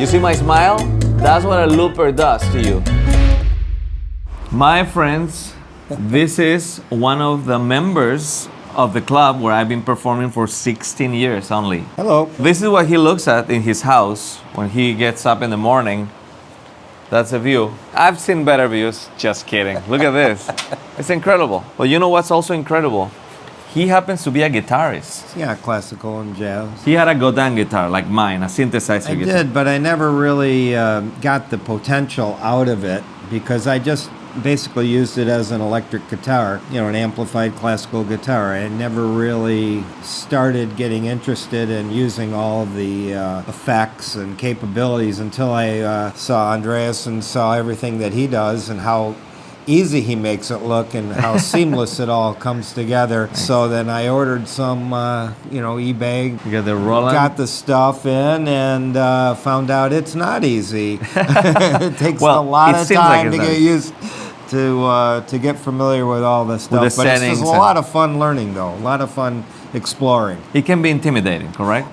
You see my smile? That's what a looper does to you. My friends, this is one of the members of the club where I've been performing for 16 years only. Hello. This is what he looks at in his house when he gets up in the morning. That's a view. I've seen better views. Just kidding. Look at this. It's incredible. But you know what's also incredible? He happens to be a guitarist. Yeah, classical and jazz. He had a Godin guitar like mine, a synthesizer guitar. I did, but I never really got the potential out of it because I just basically used it as an electric guitar, you know, an amplified classical guitar. I never really started getting interested in using all of the effects and capabilities until I saw Andreas and saw everything that he does and how easy he makes it look and how seamless it all comes together. Nice. So then I ordered some, eBay. You got the Roland? Got the stuff in and found out it's not easy. It takes a lot of time to get used to get familiar with all this stuff. But it's a lot of fun learning, though. A lot of fun exploring. It can be intimidating, correct?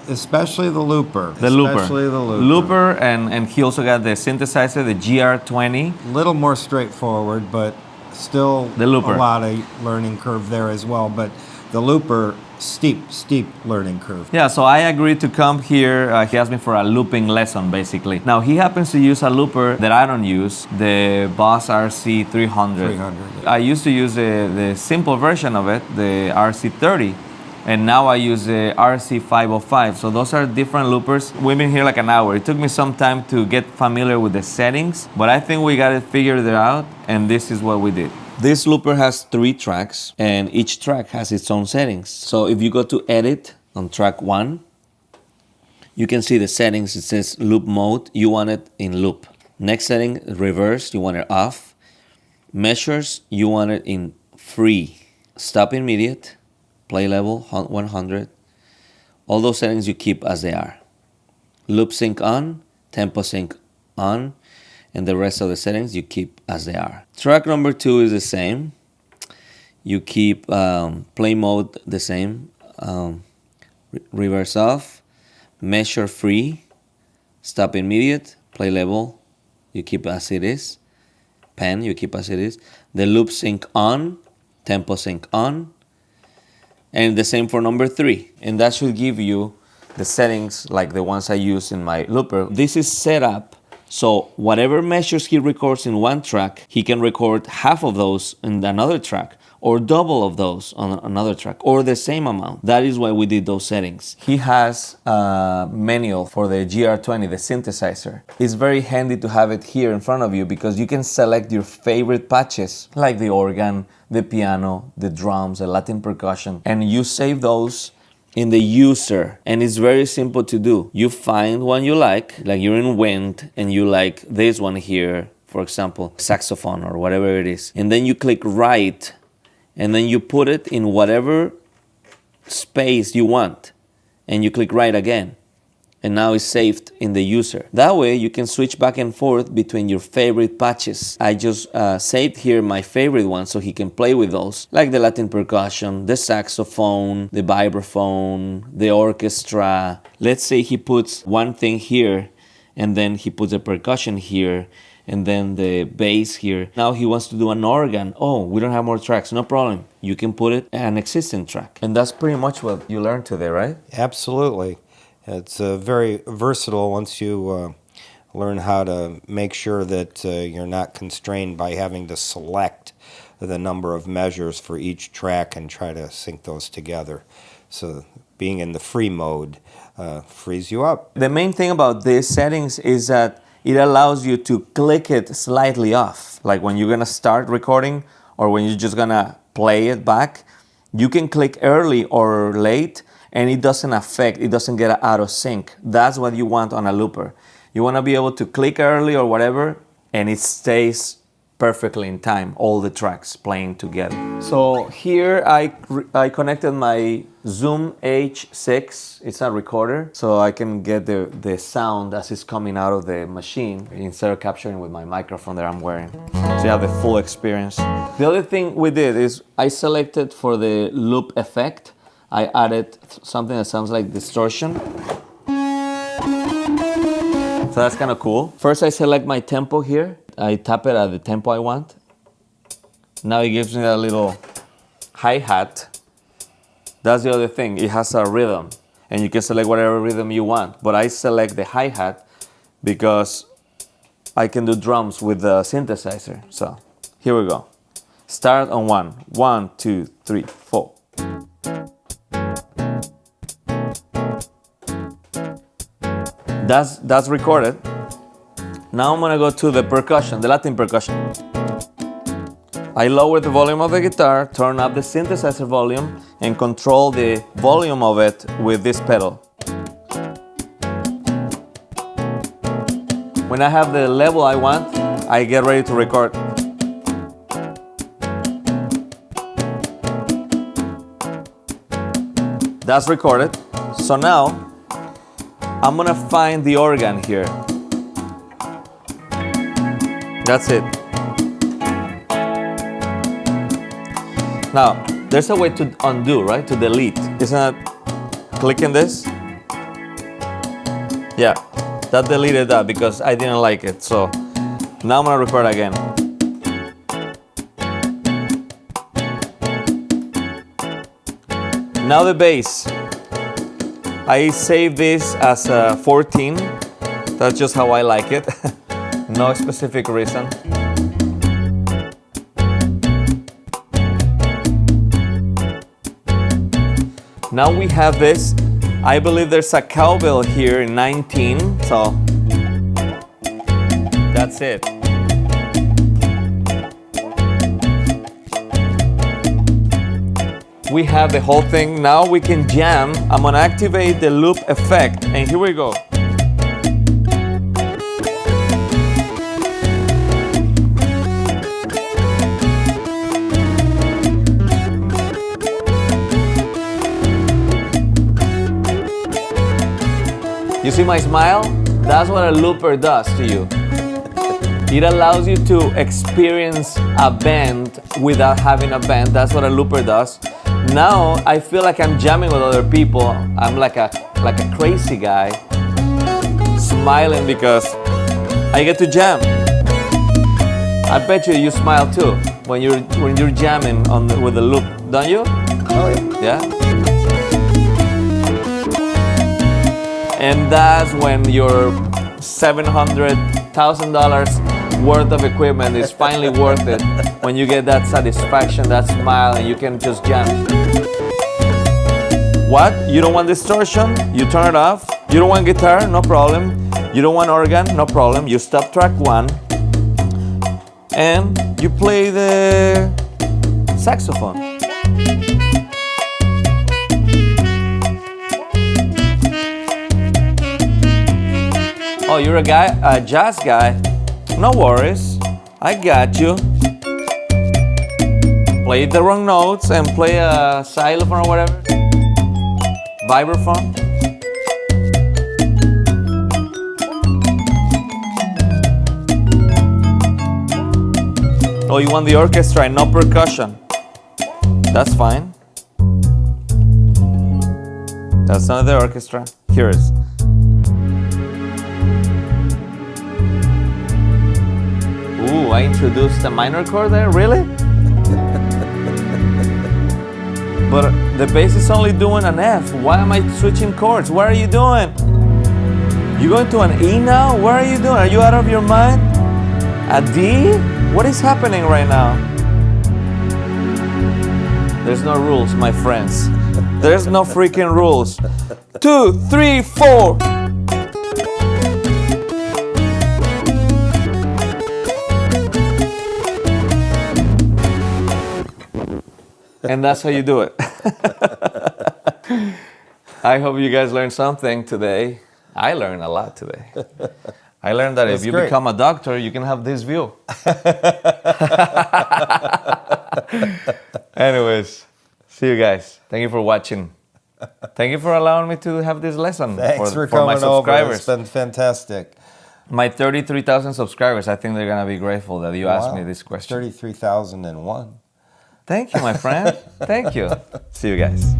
Especially the looper. Looper, and he also got the synthesizer, the GR20. A little more straightforward, but still the looper. A lot of learning curve there as well. But the looper, steep learning curve. Yeah, so I agreed to come here. He asked me for a looping lesson, basically. Now, he happens to use a looper that I don't use, the Boss RC-300. I used to use the simple version of it, the RC-30, and now I use the RC-505. So those are different loopers. We've been here like an hour. It took me some time to get familiar with the settings, but I think we got it figured out, and this is what we did. This looper has 3 tracks, and each track has its own settings. So if you go to Edit on track 1, you can see the settings. It says Loop Mode. You want it in loop. Next setting, Reverse. You want it off. Measures. You want it in free. Stop Immediate. Play Level 100. All those settings you keep as they are. Loop Sync on. Tempo Sync on. And the rest of the settings you keep as they are. Track number 2 is the same. You keep play mode the same. Reverse off, measure free, stop immediate, play level, you keep as it is. Pen, you keep as it is. The loop sync on, tempo sync on. And the same for number 3. And that should give you the settings like the ones I use in my looper. This is set up so whatever measures he records in one track, he can record half of those in another track, or double of those on another track, or the same amount. That is why we did those settings. He has a manual for the GR20, the synthesizer. It's very handy to have it here in front of you because you can select your favorite patches, like the organ, the piano, the drums, the Latin percussion, and you save those in the user, and it's very simple to do. You find one you like you're in wind and you like this one here, for example, saxophone or whatever it is, and then you click right, and then you put it in whatever space you want, and you click right again, and now it's saved in the user. That way you can switch back and forth between your favorite patches. I just saved here my favorite ones so he can play with those, like the Latin percussion, the saxophone, the vibraphone, the orchestra. Let's say he puts one thing here, and then he puts a percussion here, and then the bass here. Now he wants to do an organ. Oh, we don't have more tracks. No problem. You can put it an existing track. And that's pretty much what you learned today, right? Absolutely. It's very versatile once you learn how to make sure that you're not constrained by having to select the number of measures for each track and try to sync those together. So being in the free mode frees you up. The main thing about these settings is that it allows you to click it slightly off. Like when you're gonna start recording or when you're just gonna play it back, you can click early or late, and it doesn't get out of sync. That's what you want on a looper. You want to be able to click early or whatever, and it stays perfectly in time, all the tracks playing together. So here I connected my Zoom H6, it's a recorder, so I can get the sound as it's coming out of the machine instead of capturing with my microphone that I'm wearing. So you have the full experience. The other thing we did is I selected for the loop effect, I added something that sounds like distortion. So that's kind of cool. First I select my tempo here. I tap it at the tempo I want. Now it gives me that little hi-hat. That's the other thing, it has a rhythm. And you can select whatever rhythm you want. But I select the hi-hat because I can do drums with the synthesizer. So here we go. Start on 1. 1, 2, 3, 4. That's recorded. Now I'm gonna go to the percussion, the Latin percussion. I lower the volume of the guitar, turn up the synthesizer volume, and control the volume of it with this pedal. When I have the level I want, I get ready to record. That's recorded. So now, I'm gonna find the organ here. That's it. Now, there's a way to undo, right? To delete. Isn't that clicking this? Yeah, that deleted that because I didn't like it. So now I'm gonna record again. Now the bass. I save this as a 14. That's just how I like it. No specific reason. Now we have this. I believe there's a cowbell here in 19, so that's it. We have the whole thing. Now we can jam. I'm gonna activate the loop effect, and here we go. You see my smile? That's what a looper does to you. It allows you to experience a band without having a band. That's what a looper does. Now I feel like I'm jamming with other people. I'm like a crazy guy, smiling because I get to jam. I bet you smile too when you're jamming with the loop, don't you? Oh yeah. Yeah. And that's when your $700,000 worth of equipment is finally worth it. When you get that satisfaction, that smile, and you can just jam. What? You don't want distortion? You turn it off. You don't want guitar? No problem. You don't want organ? No problem. You stop track 1 and you play the saxophone. Oh, you're a jazz guy? No worries, I got you. Play the wrong notes and play a xylophone or whatever. Vibraphone. Oh, you want the orchestra and no percussion? That's fine. That's not the orchestra. Here it is. Ooh, I introduced a minor chord there, really? But the bass is only doing an F. Why am I switching chords? What are you doing? You going to an E now? What are you doing? Are you out of your mind? A D? What is happening right now? There's no rules, my friends. There's no freaking rules. 2, 3, 4. And that's how you do it. I hope you guys learned something today. I learned a lot today. I learned that if you become a doctor, you can have this view. Anyways, see you guys. Thank you for watching. Thank you for allowing me to have this lesson. Thanks for my coming subscribers. over. It's been fantastic. My 33,000 subscribers, I think they're going to be grateful that you asked me this question. 33,001. Thank you, my friend. Thank you. See you guys.